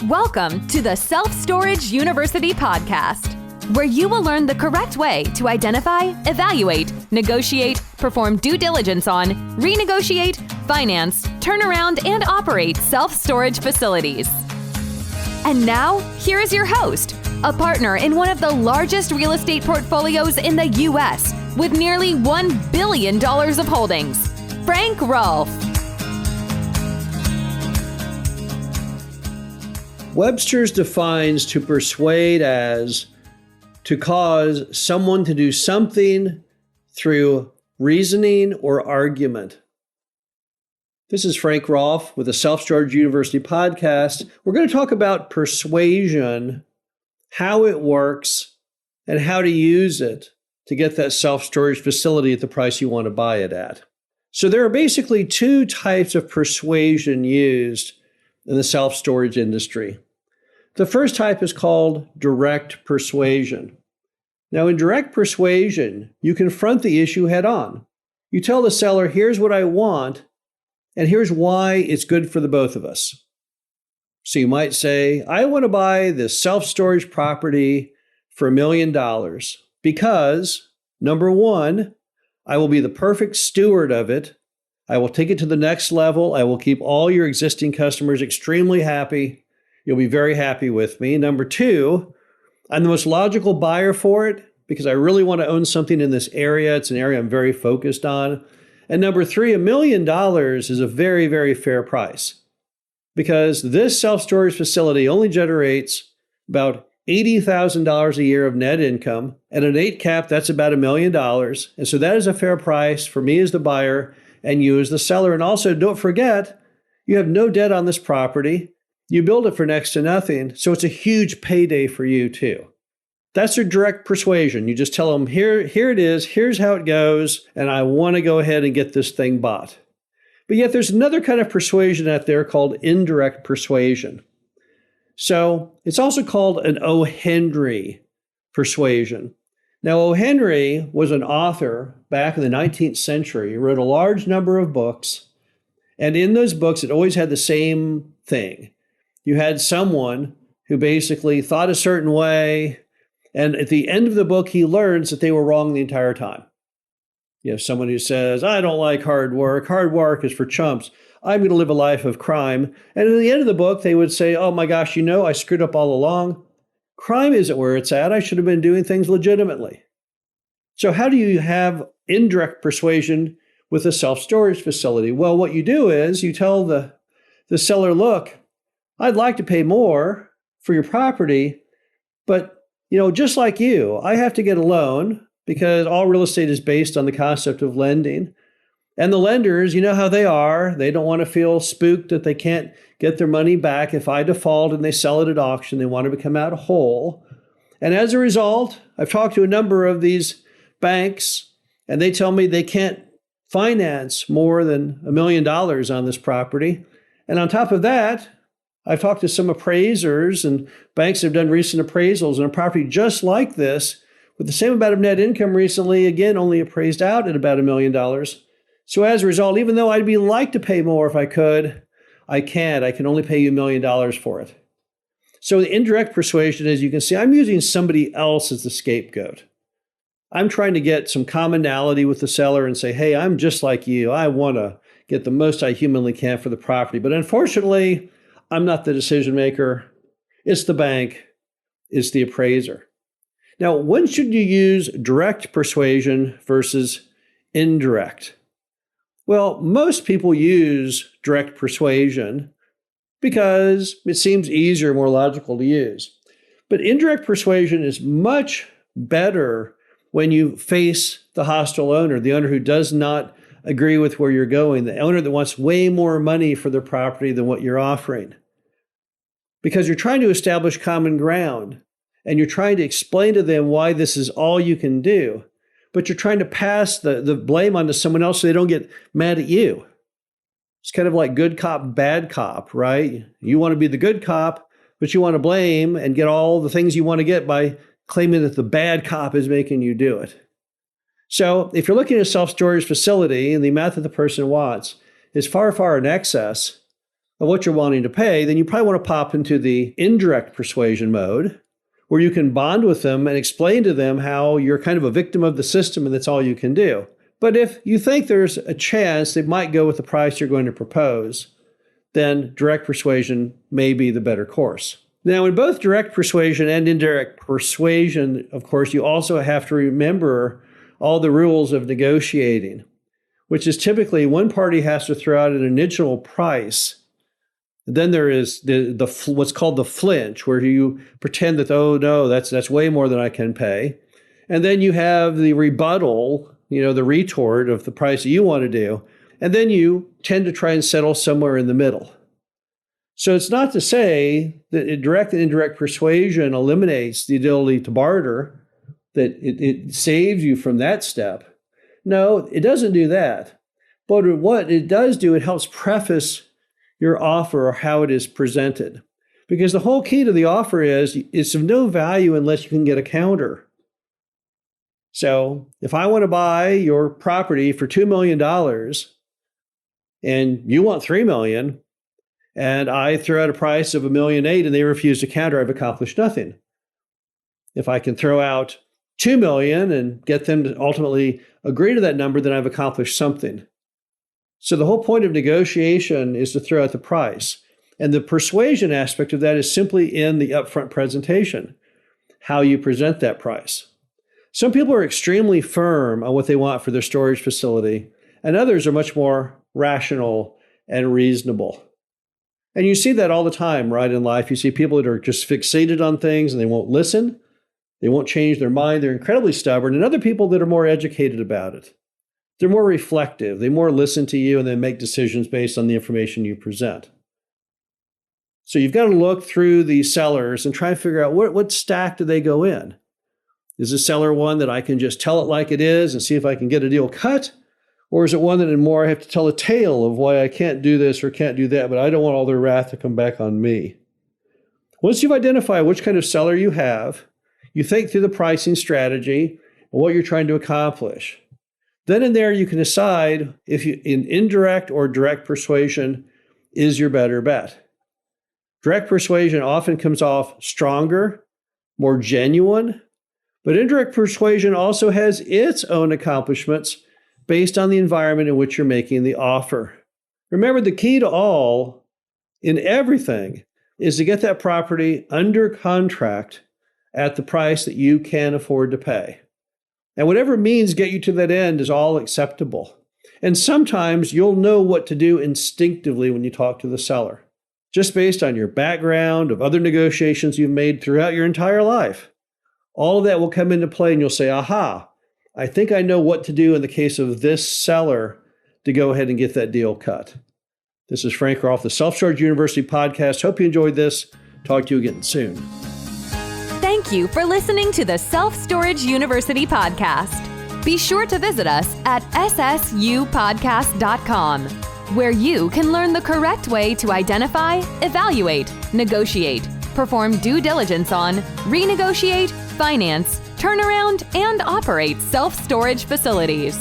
Welcome to the Self-Storage University podcast, where you will learn the correct way to identify, evaluate, negotiate, perform due diligence on, renegotiate, finance, turn around, and operate self-storage facilities. And now, here is your host, a partner in one of the largest real estate portfolios in the U.S. with nearly $1 billion of holdings, Frank Rolfe. Webster's defines to persuade as to cause someone to do something through reasoning or argument. This is Frank Rolfe with the Self-Storage University podcast. We're going to talk about persuasion, how it works, and how to use it to get that self-storage facility at the price you want to buy it at. So there are basically two types of persuasion used in the self-storage industry. The first type is called direct persuasion. Now, in direct persuasion, you confront the issue head on. You tell the seller, here's what I want, and here's why it's good for the both of us. So you might say, I want to buy this self-storage property for $1 million because, number one, I will be the perfect steward of it. I will take it to the next level. I will keep all your existing customers extremely happy. You'll be very happy with me. Number two, I'm the most logical buyer for it because I really want to own something in this area. It's an area I'm very focused on. And number three, $1 million is a very, very fair price because this self-storage facility only generates about $80,000 a year of net income. At an 8 cap, that's about $1 million. And so that is a fair price for me as the buyer and you as the seller. And also, don't forget, you have no debt on this property. You build it for next to nothing. So it's a huge payday for you too. That's your direct persuasion. You just tell them, here it is, here's how it goes, and I want to go ahead and get this thing bought. But yet there's another kind of persuasion out there called indirect persuasion. So it's also called an O. Henry persuasion. Now, O. Henry was an author back in the 19th century. He wrote a large number of books. And in those books, it always had the same thing. You had someone who basically thought a certain way. And at the end of the book, he learns that they were wrong the entire time. You have someone who says, I don't like hard work. Hard work is for chumps. I'm going to live a life of crime. And at the end of the book, they would say, oh my gosh, I screwed up all along. Crime isn't where it's at. I should have been doing things legitimately. So how do you have indirect persuasion with a self-storage facility? Well, what you do is you tell the seller, look, I'd like to pay more for your property, but just like you, I have to get a loan because all real estate is based on the concept of lending. And the lenders, you know how they are. They don't want to feel spooked that they can't get their money back if I default and they sell it at auction. They want to become out whole. And as a result, I've talked to a number of these banks, and they tell me they can't finance more than $1 million on this property. And on top of that, I've talked to some appraisers, and banks have done recent appraisals on a property just like this with the same amount of net income recently, again, only appraised out at about $1 million. So as a result, even though I'd like to pay more if I could, I can't. I can only pay you $1 million for it. So the indirect persuasion, as you can see, I'm using somebody else as the scapegoat. I'm trying to get some commonality with the seller and say, hey, I'm just like you. I want to get the most I humanly can for the property. But unfortunately, I'm not the decision maker. It's the bank. It's the appraiser. Now, when should you use direct persuasion versus indirect? Well, most people use direct persuasion because it seems easier, more logical to use. But indirect persuasion is much better when you face the hostile owner, the owner who does not agree with where you're going, the owner that wants way more money for their property than what you're offering. Because you're trying to establish common ground and you're trying to explain to them why this is all you can do. But you're trying to pass the blame onto someone else so they don't get mad at you. It's kind of like good cop, bad cop, right? You want to be the good cop, but you want to blame and get all the things you want to get by claiming that the bad cop is making you do it. So if you're looking at a self-storage facility and the amount that the person wants is far, far in excess of what you're wanting to pay, then you probably want to pop into the indirect persuasion mode, where you can bond with them and explain to them how you're kind of a victim of the system and that's all you can do. But if you think there's a chance they might go with the price you're going to propose, then direct persuasion may be the better course. Now, in both direct persuasion and indirect persuasion, of course, you also have to remember all the rules of negotiating, which is typically one party has to throw out an initial price. Then there is the what's called the flinch, where you pretend that, oh no, that's way more than I can pay. And then you have the rebuttal, the retort of the price that you want to do. And then you tend to try and settle somewhere in the middle. So it's not to say that direct and indirect persuasion eliminates the ability to barter, that it saves you from that step. No, it doesn't do that. But what it does do, it helps preface your offer or how it is presented. Because the whole key to the offer is it's of no value unless you can get a counter. So if I want to buy your property for $2 million and you want $3 million, and I throw out a price of $1.8 million and they refuse to counter, I've accomplished nothing. If I can throw out $2 million and get them to ultimately agree to that number, then I've accomplished something. So the whole point of negotiation is to throw out the price. And the persuasion aspect of that is simply in the upfront presentation, how you present that price. Some people are extremely firm on what they want for their storage facility, and others are much more rational and reasonable. And you see that all the time, right, in life. You see people that are just fixated on things and they won't listen. They won't change their mind. They're incredibly stubborn. And other people that are more educated about it. They're more reflective. They more listen to you and then make decisions based on the information you present. So you've got to look through these sellers and try and figure out what stack do they go in. Is the seller one that I can just tell it like it is and see if I can get a deal cut? Or is it one that I have to tell a tale of why I can't do this or can't do that, but I don't want all their wrath to come back on me? Once you've identified which kind of seller you have, you think through the pricing strategy and what you're trying to accomplish. Then in there, you can decide if in indirect or direct persuasion is your better bet. Direct persuasion often comes off stronger, more genuine, but indirect persuasion also has its own accomplishments based on the environment in which you're making the offer. Remember, the key to all in everything is to get that property under contract at the price that you can afford to pay. And whatever means get you to that end is all acceptable. And sometimes you'll know what to do instinctively when you talk to the seller, just based on your background, of other negotiations you've made throughout your entire life. All of that will come into play and you'll say, aha, I think I know what to do in the case of this seller to go ahead and get that deal cut. This is Frank Rolfe, the Self-Storage University podcast. Hope you enjoyed this. Talk to you again soon. Thank you for listening to the Self-Storage University podcast. Be sure to visit us at ssupodcast.com, where you can learn the correct way to identify, evaluate, negotiate, perform due diligence on, renegotiate, finance, turnaround, and operate self-storage facilities.